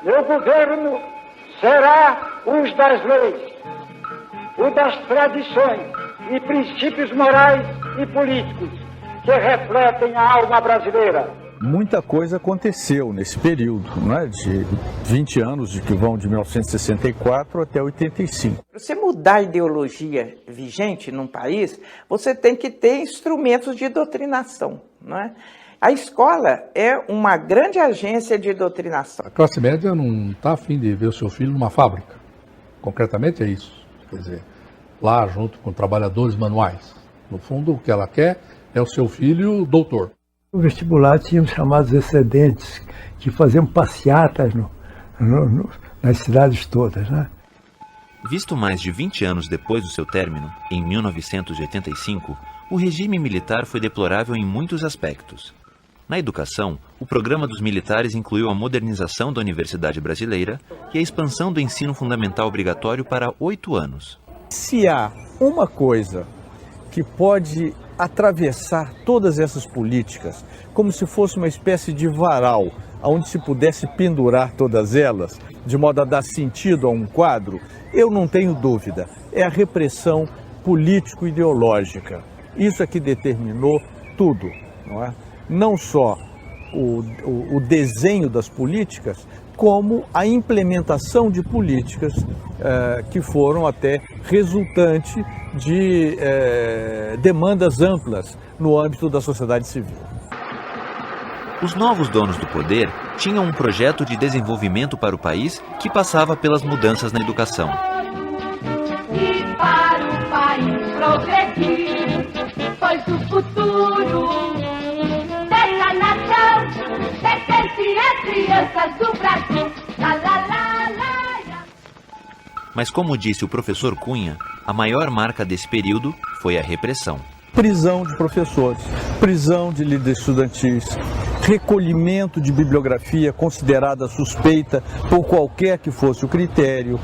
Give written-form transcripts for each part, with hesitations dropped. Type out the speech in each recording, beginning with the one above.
Meu governo será os das leis, o das tradições e princípios morais e políticos que refletem a alma brasileira. Muita coisa aconteceu nesse período, né, de 20 anos, que vão de 1964 até 85. Para você mudar a ideologia vigente num país, você tem que ter instrumentos de doutrinação, não é? A escola é uma grande agência de doutrinação. A classe média não está afim de ver o seu filho numa fábrica. Concretamente é isso. Quer dizer, lá junto com trabalhadores manuais. No fundo, o que ela quer é o seu filho doutor. No vestibular tinha os chamados excedentes, que faziam passeatas nas cidades todas, né? Visto mais de 20 anos depois do seu término, em 1985, o regime militar foi deplorável em muitos aspectos. Na educação, o programa dos militares incluiu a modernização da Universidade Brasileira e a expansão do ensino fundamental obrigatório para 8 anos. Se há uma coisa que pode atravessar todas essas políticas, como se fosse uma espécie de varal, onde se pudesse pendurar todas elas, de modo a dar sentido a um quadro, eu não tenho dúvida, é a repressão político-ideológica. Isso é que determinou tudo, não é? Não só o desenho das políticas, como a implementação de políticas que foram até resultante de demandas amplas no âmbito da sociedade civil. Os novos donos do poder tinham um projeto de desenvolvimento para o país que passava pelas mudanças na educação. E para o país progredir, pois o futuro dessa nação pertence às crianças do Brasil. Lá, lá, lá, lá, lá. Mas como disse o professor Cunha, a maior marca desse período foi a repressão. Prisão de professores, prisão de líderes estudantis, recolhimento de bibliografia considerada suspeita por qualquer que fosse o critério,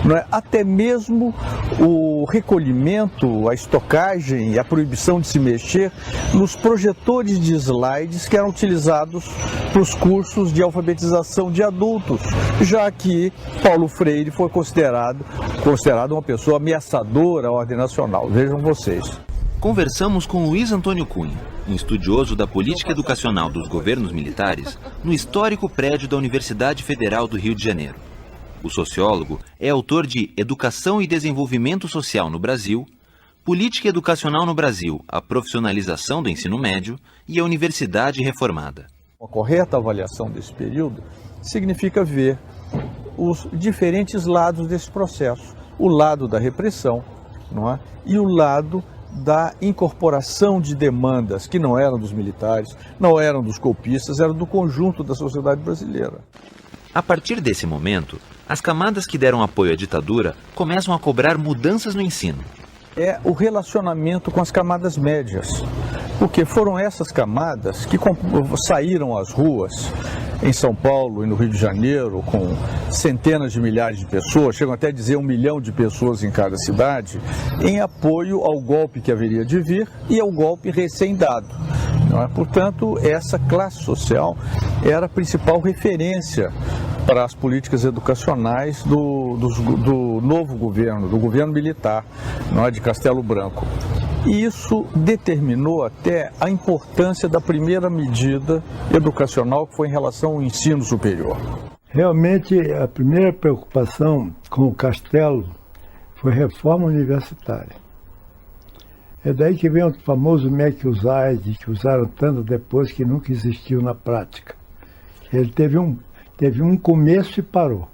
não é? Até mesmo o recolhimento, a estocagem e a proibição de se mexer nos projetores de slides que eram utilizados para os cursos de alfabetização de adultos, já que Paulo Freire foi considerado uma pessoa ameaçadora à ordem nacional. Vejam vocês. Conversamos com Luiz Antônio Cunha, um estudioso da política educacional dos governos militares, no histórico prédio da Universidade Federal do Rio de Janeiro. O sociólogo é autor de Educação e Desenvolvimento Social no Brasil, Política Educacional no Brasil, a profissionalização do ensino médio e a Universidade Reformada. Uma correta avaliação desse período significa ver os diferentes lados desse processo. O lado da repressão, não é? E o lado da incorporação de demandas que não eram dos militares, não eram dos golpistas, eram do conjunto da sociedade brasileira. A partir desse momento, as camadas que deram apoio à ditadura começam a cobrar mudanças no ensino. É o relacionamento com as camadas médias, porque foram essas camadas que saíram às ruas em São Paulo e no Rio de Janeiro, com centenas de milhares de pessoas, chegam até a dizer 1 milhão de pessoas em cada cidade, em apoio ao golpe que haveria de vir e ao golpe recém-dado. Portanto, essa classe social era a principal referência para as políticas educacionais do novo governo, do governo militar, de Castelo Branco. E isso determinou até a importância da primeira medida educacional, que foi em relação ao ensino superior. Realmente, a primeira preocupação com o Castelo foi reforma universitária. É daí que vem o famoso MEC USAID, que usaram tanto depois, que nunca existiu na prática. Ele teve um começo e parou,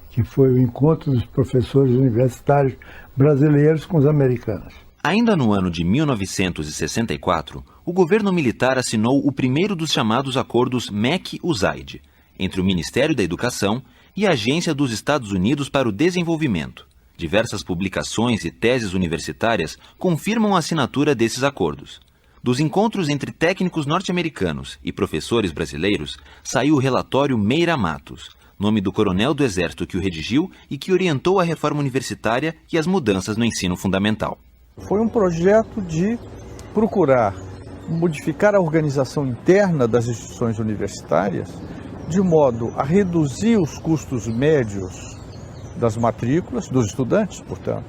que foi o encontro dos professores universitários brasileiros com os americanos. Ainda no ano de 1964, o governo militar assinou o primeiro dos chamados acordos MEC-USAID, entre o Ministério da Educação e a Agência dos Estados Unidos para o Desenvolvimento. Diversas publicações e teses universitárias confirmam a assinatura desses acordos. Dos encontros entre técnicos norte-americanos e professores brasileiros, saiu o relatório Meira Matos, nome do coronel do Exército que o redigiu e que orientou a reforma universitária e as mudanças no ensino fundamental. Foi um projeto de procurar modificar a organização interna das instituições universitárias de modo a reduzir os custos médios das matrículas, dos estudantes, portanto,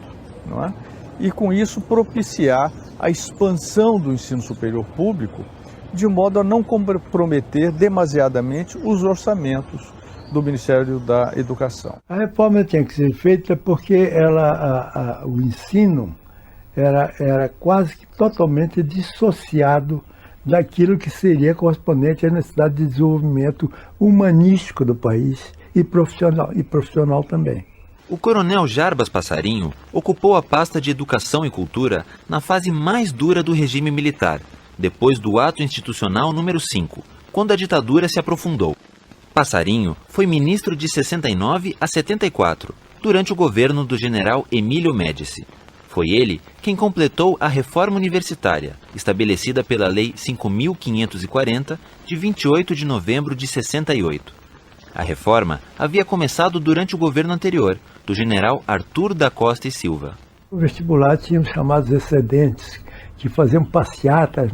não é? E com isso propiciar a expansão do ensino superior público, de modo a não comprometer demasiadamente os orçamentos do Ministério da Educação. A reforma tinha que ser feita porque o ensino era quase que totalmente dissociado daquilo que seria correspondente à necessidade de desenvolvimento humanístico do país e profissional também. O coronel Jarbas Passarinho ocupou a pasta de Educação e Cultura na fase mais dura do regime militar, depois do Ato Institucional número 5, quando a ditadura se aprofundou. Passarinho foi ministro de 69 a 74, durante o governo do general Emílio Médici. Foi ele quem completou a reforma universitária, estabelecida pela Lei 5.540, de 28 de novembro de 68. A reforma havia começado durante o governo anterior, do general Arthur da Costa e Silva. No vestibular tinha os chamados excedentes, que faziam passeatas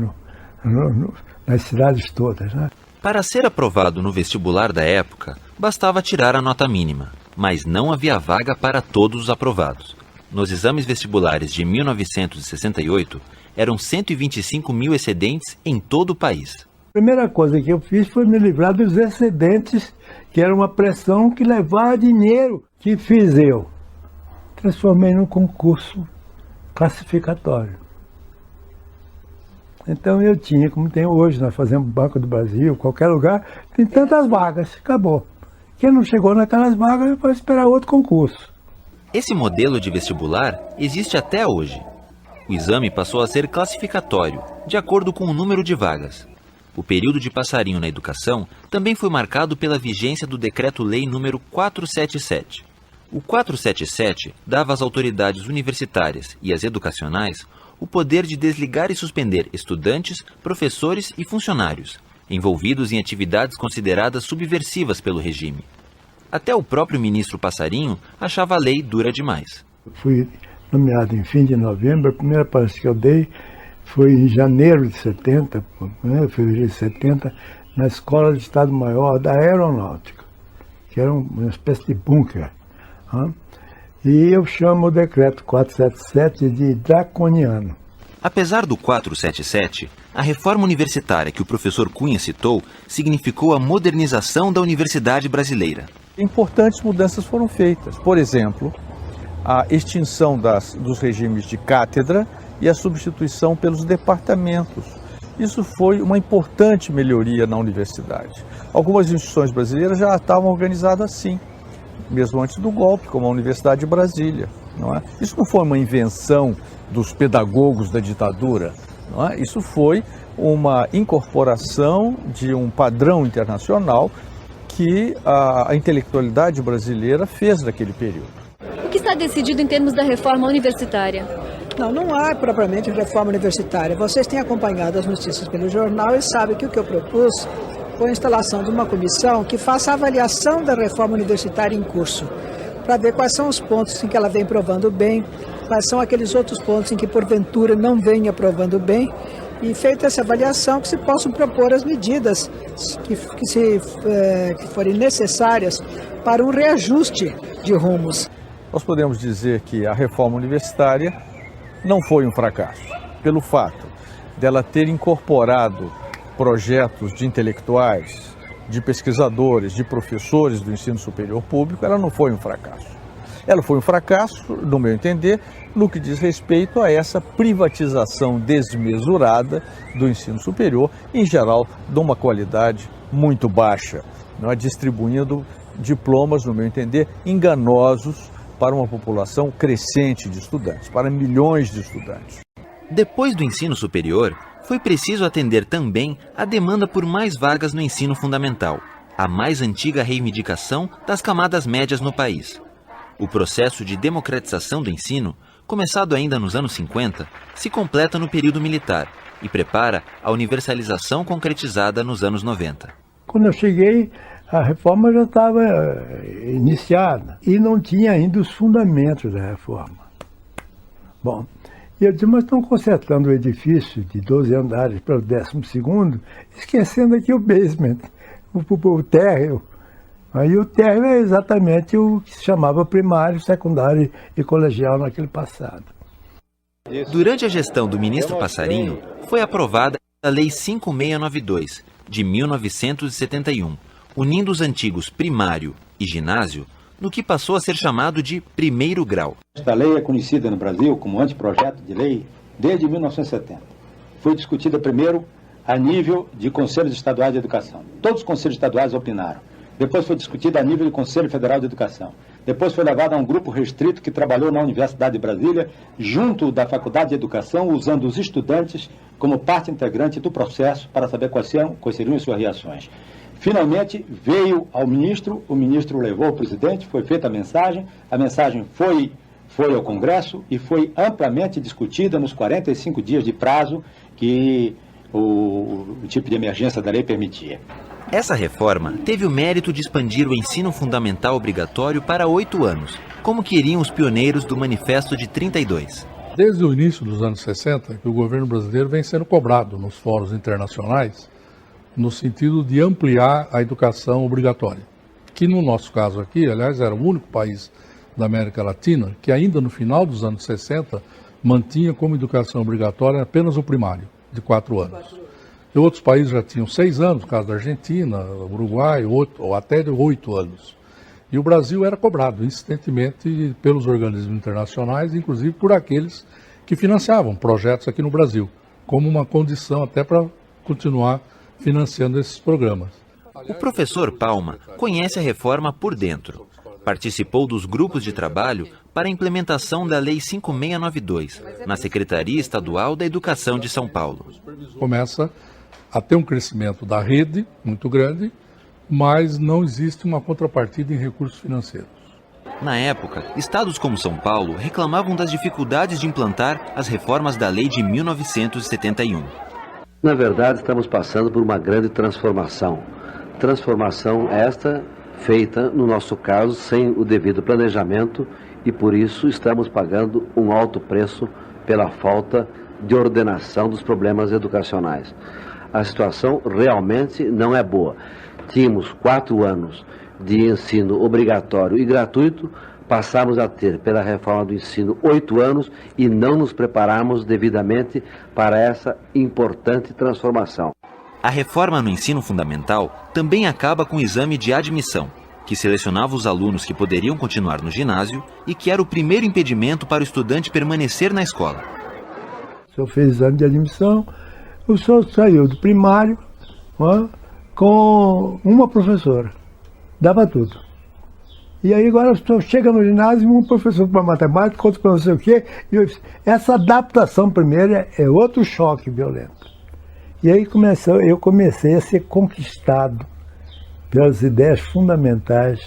nas cidades todas, né? Para ser aprovado no vestibular da época, bastava tirar a nota mínima, mas não havia vaga para todos os aprovados. Nos exames vestibulares de 1968, eram 125 mil excedentes em todo o país. A primeira coisa que eu fiz foi me livrar dos excedentes, que era uma pressão que levava dinheiro. O que fiz eu? Transformei num concurso classificatório. Então eu tinha, como tem hoje, nós fazemos Banco do Brasil, qualquer lugar, tem tantas vagas, acabou. Quem não chegou naquelas vagas vai esperar outro concurso. Esse modelo de vestibular existe até hoje. O exame passou a ser classificatório, de acordo com o número de vagas. O período de Passarinho na educação também foi marcado pela vigência do Decreto-Lei número 477. O 477 dava às autoridades universitárias e às educacionais o poder de desligar e suspender estudantes, professores e funcionários, envolvidos em atividades consideradas subversivas pelo regime. Até o próprio ministro Passarinho achava a lei dura demais. Fui nomeado em fim de novembro, a primeira palestra que eu dei foi em janeiro de 70, fevereiro de 70, na Escola de Estado-Maior da Aeronáutica, que era uma espécie de bunker. E eu chamo o decreto 477 de draconiano. Apesar do 477, a reforma universitária que o professor Cunha citou significou a modernização da universidade brasileira. Importantes mudanças foram feitas. Por exemplo, a extinção dos regimes de cátedra e a substituição pelos departamentos. Isso foi uma importante melhoria na universidade. Algumas instituições brasileiras já estavam organizadas assim, mesmo antes do golpe, como a Universidade de Brasília. Não é? Isso não foi uma invenção dos pedagogos da ditadura, não é? Isso foi uma incorporação de um padrão internacional que a intelectualidade brasileira fez naquele período. O que está decidido em termos da reforma universitária? Não há propriamente reforma universitária. Vocês têm acompanhado as notícias pelo jornal e sabem que o que eu propus foi a instalação de uma comissão que faça a avaliação da reforma universitária em curso, para ver quais são os pontos em que ela vem provando bem, quais são aqueles outros pontos em que porventura não vem aprovando bem, e feita essa avaliação que se possam propor as medidas que forem necessárias para um reajuste de rumos. Nós podemos dizer que a reforma universitária não foi um fracasso, pelo fato dela ter incorporado projetos de intelectuais, de pesquisadores, de professores do ensino superior público. Ela não foi um fracasso. Ela foi um fracasso, no meu entender, no que diz respeito a essa privatização desmesurada do ensino superior, em geral, de uma qualidade muito baixa, não é? Distribuindo diplomas, no meu entender, enganosos para uma população crescente de estudantes, para milhões de estudantes. Depois do ensino superior, foi preciso atender também a demanda por mais vagas no ensino fundamental, a mais antiga reivindicação das camadas médias no país. O processo de democratização do ensino, começado ainda nos anos 50, se completa no período militar e prepara a universalização concretizada nos anos 90. Quando eu cheguei, a reforma já estava iniciada e não tinha ainda os fundamentos da reforma. Bom, e eu disse, mas estão consertando o edifício de 12 andares para o 12º, esquecendo aqui o basement. o térreo. Aí o térreo é exatamente o que se chamava primário, secundário e colegial naquele passado. Durante a gestão do ministro Passarinho, foi aprovada a Lei 5692, de 1971, unindo os antigos primário e ginásio no que passou a ser chamado de primeiro grau. Esta lei é conhecida no Brasil como anteprojeto de lei desde 1970. Foi discutida primeiro a nível de Conselhos Estaduais de Educação. Todos os Conselhos Estaduais opinaram. Depois foi discutida a nível do Conselho Federal de Educação. Depois foi levada a um grupo restrito que trabalhou na Universidade de Brasília, junto da Faculdade de Educação, usando os estudantes como parte integrante do processo para saber quais seriam as suas reações. Finalmente veio ao ministro, o ministro levou ao presidente, foi feita a mensagem foi ao Congresso e foi amplamente discutida nos 45 dias de prazo que o tipo de emergência da lei permitia. Essa reforma teve o mérito de expandir o ensino fundamental obrigatório para 8 anos, como queriam os pioneiros do Manifesto de 32. Desde o início dos anos 60, que o governo brasileiro vem sendo cobrado nos fóruns internacionais no sentido de ampliar a educação obrigatória, que no nosso caso aqui, aliás, era o único país da América Latina que ainda no final dos anos 60 mantinha como educação obrigatória apenas o primário, de 4 anos. E outros países já tinham 6 anos, no caso da Argentina, Uruguai, 8, ou até 8 anos. E o Brasil era cobrado insistentemente pelos organismos internacionais, inclusive por aqueles que financiavam projetos aqui no Brasil, como uma condição até para continuar financiando esses programas. O professor Palma conhece a reforma por dentro. Participou dos grupos de trabalho para a implementação da Lei 5692, na Secretaria Estadual da Educação de São Paulo. Começa a ter um crescimento da rede muito grande, mas não existe uma contrapartida em recursos financeiros. Na época, estados como São Paulo reclamavam das dificuldades de implantar as reformas da Lei de 1971. Na verdade, estamos passando por uma grande transformação. Transformação esta feita, no nosso caso, sem o devido planejamento e, por isso, estamos pagando um alto preço pela falta de ordenação dos problemas educacionais. A situação realmente não é boa. Tínhamos 4 anos de ensino obrigatório e gratuito, passamos a ter, pela reforma do ensino, 8 anos e não nos preparamos devidamente para essa importante transformação. A reforma no ensino fundamental também acaba com o exame de admissão, que selecionava os alunos que poderiam continuar no ginásio e que era o primeiro impedimento para o estudante permanecer na escola. O senhor fez exame de admissão, o senhor saiu do primário com uma professora, dava tudo. E aí agora o senhor chega no ginásio, um professor para matemática, outro para não sei o quê. Essa adaptação primeira é outro choque violento. E aí eu comecei a ser conquistado pelas ideias fundamentais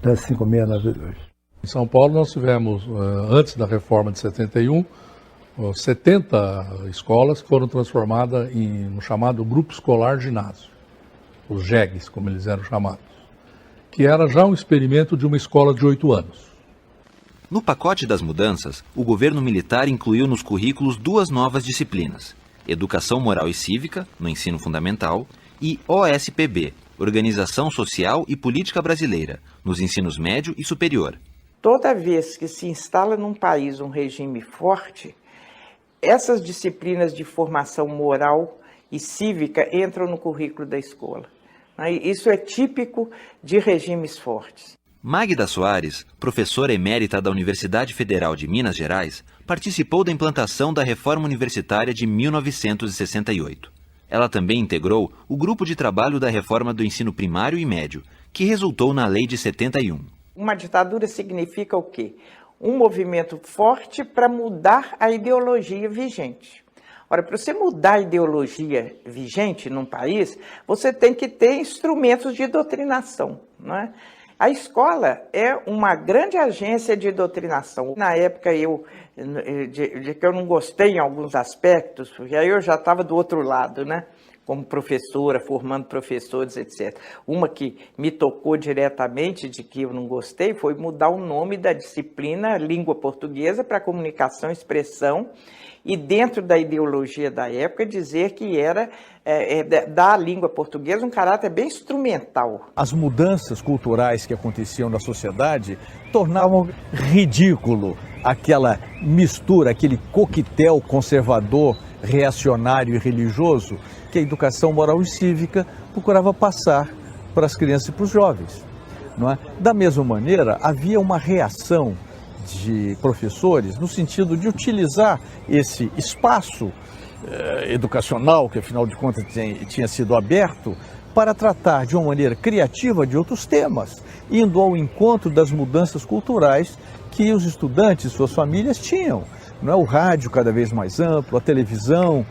da 5692. Em São Paulo nós tivemos, antes da reforma de 71, 70 escolas que foram transformadas no chamado Grupo Escolar Ginásio, os GEGs, como eles eram chamados, que era já um experimento de uma escola de 8 anos. No pacote das mudanças, o governo militar incluiu nos currículos 2 novas disciplinas: Educação Moral e Cívica, no ensino fundamental, e OSPB, Organização Social e Política Brasileira, nos ensinos médio e superior. Toda vez que se instala num país um regime forte, essas disciplinas de formação moral e cívica entram no currículo da escola. Isso é típico de regimes fortes. Magda Soares, professora emérita da Universidade Federal de Minas Gerais, participou da implantação da Reforma Universitária de 1968. Ela também integrou o grupo de trabalho da reforma do ensino primário e médio, que resultou na Lei de 71. Uma ditadura significa o quê? Um movimento forte para mudar a ideologia vigente. Ora, para você mudar a ideologia vigente num país, você tem que ter instrumentos de doutrinação, não é? A escola é uma grande agência de doutrinação. Na época de que eu não gostei em alguns aspectos, porque aí eu já estava do outro lado, né? Como professora, formando professores, etc. Uma que me tocou diretamente, de que eu não gostei, foi mudar o nome da disciplina Língua Portuguesa para Comunicação e Expressão, e dentro da ideologia da época dizer que era da língua portuguesa um caráter bem instrumental. As mudanças culturais que aconteciam na sociedade tornavam ridículo aquela mistura, aquele coquetel conservador, reacionário e religioso que a educação moral e cívica procurava passar para as crianças e para os jovens. Não é? Da mesma maneira, havia uma reação de professores no sentido de utilizar esse espaço educacional, que afinal de contas tinha sido aberto, para tratar de uma maneira criativa de outros temas, indo ao encontro das mudanças culturais que os estudantes e suas famílias tinham. Não é? O rádio cada vez mais amplo, a televisão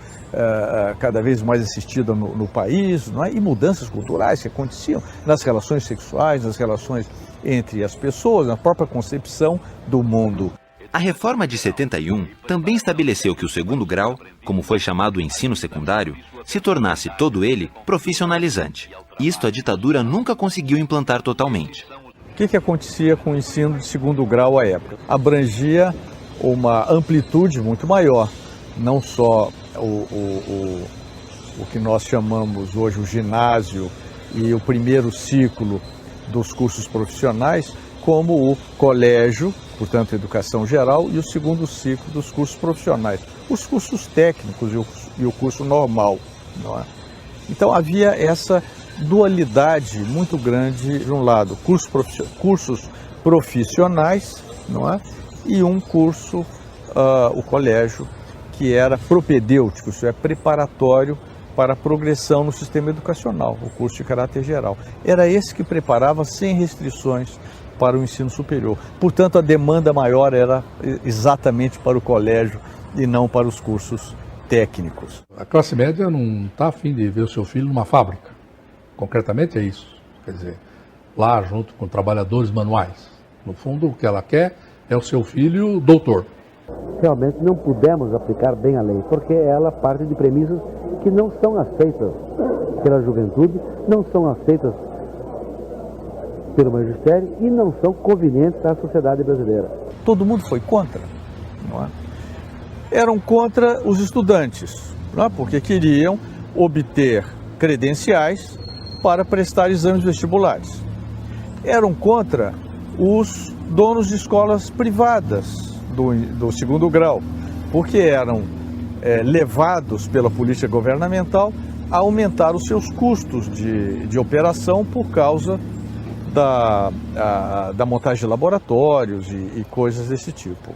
cada vez mais assistida no país, não é? E mudanças culturais que aconteciam nas relações sexuais, nas relações entre as pessoas, na própria concepção do mundo. A reforma de 71 também estabeleceu que o segundo grau, como foi chamado o ensino secundário, se tornasse todo ele profissionalizante. Isto a ditadura nunca conseguiu implantar totalmente. O que acontecia com o ensino de segundo grau à época? Abrangia uma amplitude muito maior, não só o que nós chamamos hoje o ginásio e o primeiro ciclo dos cursos profissionais, como o colégio, portanto, educação geral, e o segundo ciclo dos cursos profissionais, os cursos técnicos e o curso normal. Não é? Então havia essa dualidade muito grande, de um lado, cursos profissionais, não é? E um curso, o colégio, que era propedêutico, isso é, preparatório para a progressão no sistema educacional, o curso de caráter geral. Era esse que preparava sem restrições para o ensino superior. Portanto, a demanda maior era exatamente para o colégio e não para os cursos técnicos. A classe média não está a fim de ver o seu filho numa fábrica. Concretamente é isso. Quer dizer, lá junto com trabalhadores manuais. No fundo, o que ela quer é o seu filho doutor. Realmente não pudemos aplicar bem a lei, porque ela parte de premissas que não são aceitas pela juventude, não são aceitas pelo magistério e não são convenientes à sociedade brasileira. Todo mundo foi contra, não é? Eram contra os estudantes, não é? Porque queriam obter credenciais para prestar exames vestibulares. Eram contra os donos de escolas privadas do segundo grau, porque eram levados pela política governamental a aumentar os seus custos de operação por causa da montagem de laboratórios e coisas desse tipo.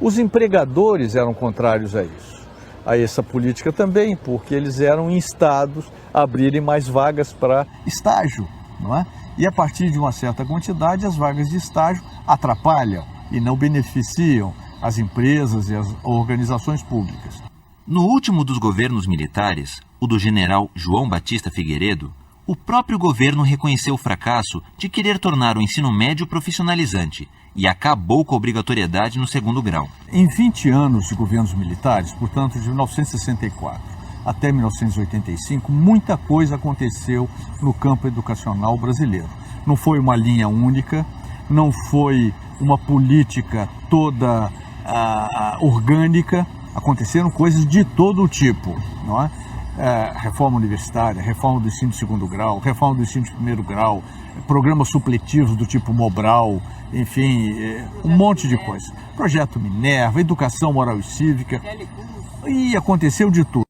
Os empregadores eram contrários a isso, a essa política também, porque eles eram instados a abrirem mais vagas para estágio, não é? E a partir de uma certa quantidade, as vagas de estágio atrapalham e não beneficiam as empresas e as organizações públicas. No último dos governos militares, o do general João Batista Figueiredo, o próprio governo reconheceu o fracasso de querer tornar o ensino médio profissionalizante e acabou com a obrigatoriedade no segundo grau. Em 20 anos de governos militares, portanto de 1964 até 1985, muita coisa aconteceu no campo educacional brasileiro. Não foi uma linha única, não foi uma política toda orgânica, aconteceram coisas de todo tipo, não é? Reforma universitária, reforma do ensino de segundo grau, reforma do ensino de primeiro grau, programas supletivos do tipo Mobral, enfim, um monte de coisa. Projeto Minerva, educação moral e cívica, e aconteceu de tudo.